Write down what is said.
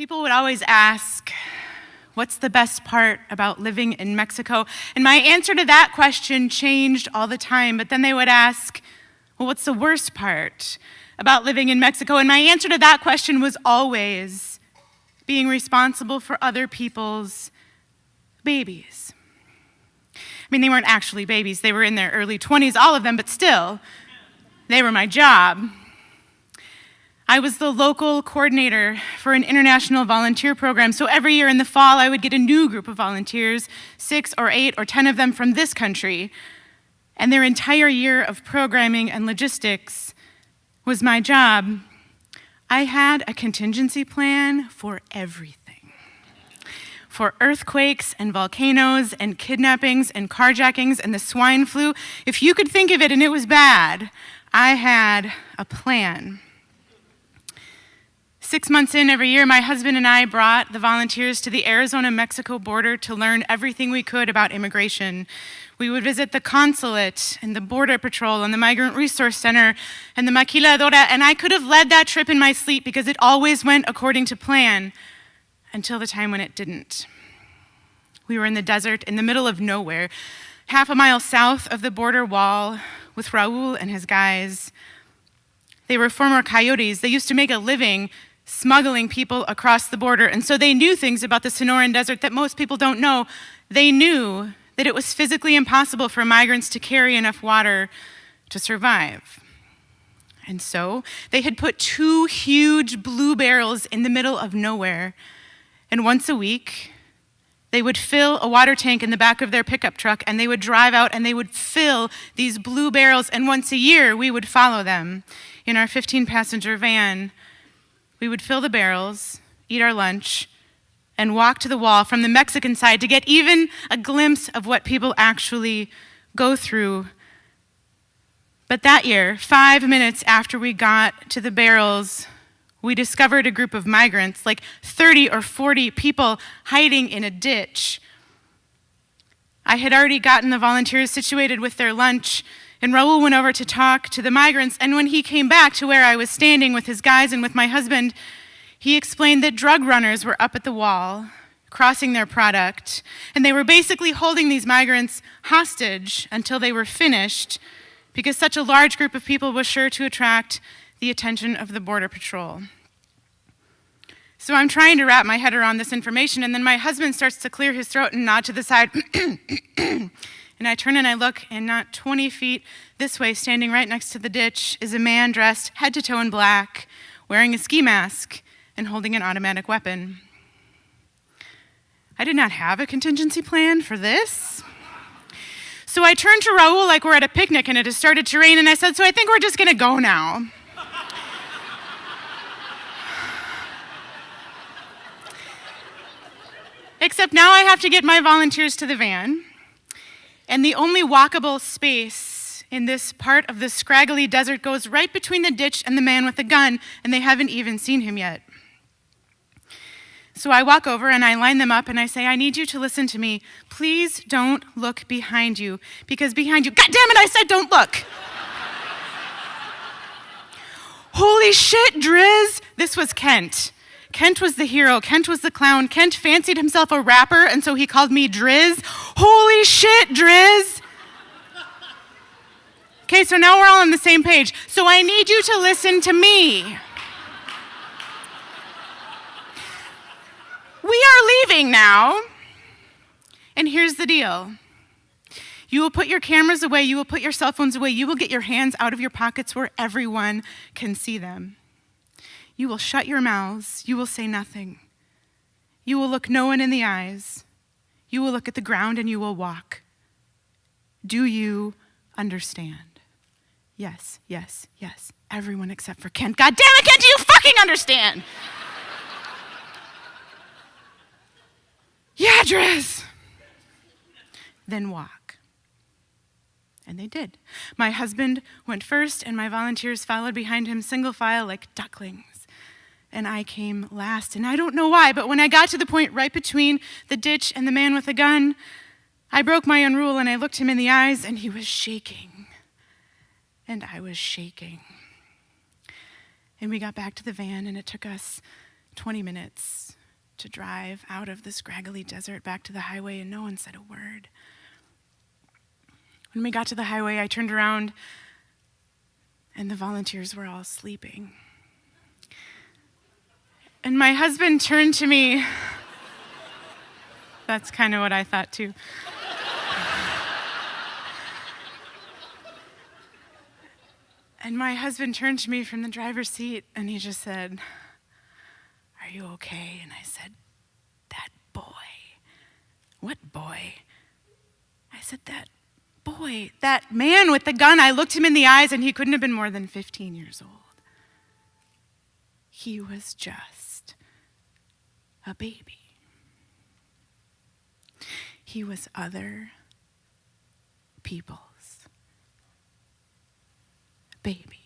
People would always ask, what's the best part about living in Mexico? And my answer to that question changed all the time, but then they would ask, well, what's the worst part about living in Mexico? And my answer to that question was always being responsible for other people's babies. I mean, they weren't actually babies. They were in their early 20s, all of them, but still, they were my job. I was the local coordinator for an international volunteer program, so every year in the fall, I would get a new group of volunteers, 6 or 8 or 10 of them from this country, and their entire year of programming and logistics was my job. I had a contingency plan for everything. For earthquakes and volcanoes and kidnappings and carjackings and the swine flu. If you could think of it and it was bad, I had a plan. 6 months in every year, my husband and I brought the volunteers to the Arizona-Mexico border to learn everything we could about immigration. We would visit the consulate and the border patrol and the migrant resource center and the maquiladora, and I could have led that trip in my sleep because it always went according to plan until the time when it didn't. We were in the desert in the middle of nowhere, half a mile south of the border wall with Raul and his guys. They were former coyotes. They used to make a living smuggling people across the border, and so they knew things about the Sonoran Desert that most people don't know. They knew that it was physically impossible for migrants to carry enough water to survive. And so they had put 2 huge blue barrels in the middle of nowhere, and once a week, they would fill a water tank in the back of their pickup truck, and they would drive out and they would fill these blue barrels, and once a year, we would follow them in our 15-passenger van. We would fill the barrels, eat our lunch, and walk to the wall from the Mexican side to get even a glimpse of what people actually go through. But that year, 5 minutes after we got to the barrels, we discovered a group of migrants, like 30 or 40 people hiding in a ditch. I had already gotten the volunteers situated with their lunch, and Raul went over to talk to the migrants, and when he came back to where I was standing with his guys and with my husband, he explained that drug runners were up at the wall, crossing their product, and they were basically holding these migrants hostage until they were finished, because such a large group of people was sure to attract the attention of the Border Patrol. So I'm trying to wrap my head around this information, and then my husband starts to clear his throat and nod to the side. And I turn and I look, and not 20 feet this way, standing right next to the ditch, is a man dressed head to toe in black, wearing a ski mask and holding an automatic weapon. I did not have a contingency plan for this. So I turned to Raul like we're at a picnic and it has started to rain, and I said, so I think we're just gonna go now. Except now I have to get my volunteers to the van. And the only walkable space in this part of the scraggly desert goes right between the ditch and the man with the gun, and they haven't even seen him yet. So I walk over and I line them up and I say, I need you to listen to me. Please don't look behind you, because behind you, God damn it, I said don't look. Holy shit, Driz. This was Kent. Kent was the hero. Kent was the clown. Kent fancied himself a rapper, and so he called me Driz. Holy shit, Driz. Okay, so now we're all on the same page. So I need you to listen to me. We are leaving now, and here's the deal. You will put your cameras away. You will put your cell phones away. You will get your hands out of your pockets where everyone can see them. You will shut your mouths. You will say nothing. You will look no one in the eyes. You will look at the ground and you will walk. Do you understand? Yes, yes, yes. Everyone except for Kent. God damn it, Kent, do you fucking understand? Yeah, Driz. Then walk. And they did. My husband went first and my volunteers followed behind him single file like ducklings. And I came last, and I don't know why, but when I got to the point right between the ditch and the man with the gun, I broke my own rule and I looked him in the eyes and he was shaking. And I was shaking. And we got back to the van and it took us 20 minutes to drive out of the scraggly desert back to the highway, and no one said a word. When we got to the highway, I turned around, and the volunteers were all sleeping. And my husband turned to me. That's kind of what I thought too. And my husband turned to me from the driver's seat, and he just said, "Are you okay?" And I said, "That boy." "What boy?" I said, "That boy, that man with the gun." I looked him in the eyes, and he couldn't have been more than 15 years old. He was just a baby. He was other people's baby.